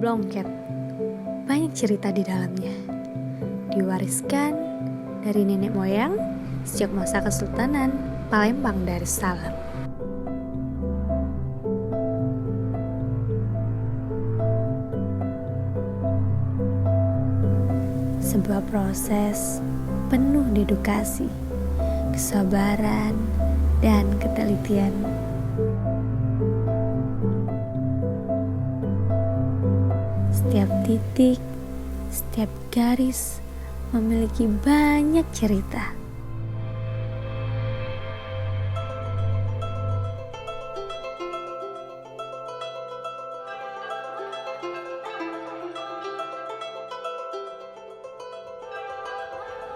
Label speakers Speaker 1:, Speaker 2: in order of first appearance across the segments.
Speaker 1: Blongket, banyak cerita di dalamnya. Diwariskan dari nenek moyang sejak masa Kesultanan Palembang Darussalam. Sebuah proses penuh dedikasi, kesabaran, dan ketelitian. Setiap titik, setiap garis memiliki banyak cerita.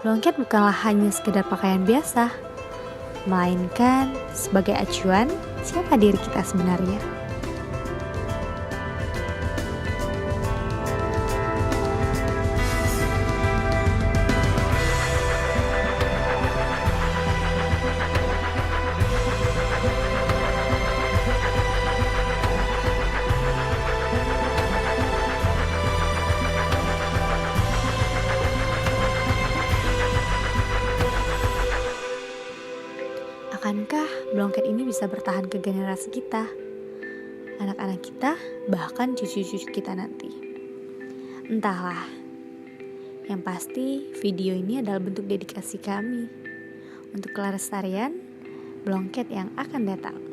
Speaker 1: Blongket bukanlah hanya sekedar pakaian biasa, melainkan sebagai acuan siapa diri kita sebenarnya. Akankah blongket ini bisa bertahan ke generasi kita, anak-anak kita, bahkan cucu-cucu kita nanti? Entahlah. Yang pasti, video ini adalah bentuk dedikasi kami untuk kelestarian blongket yang akan datang.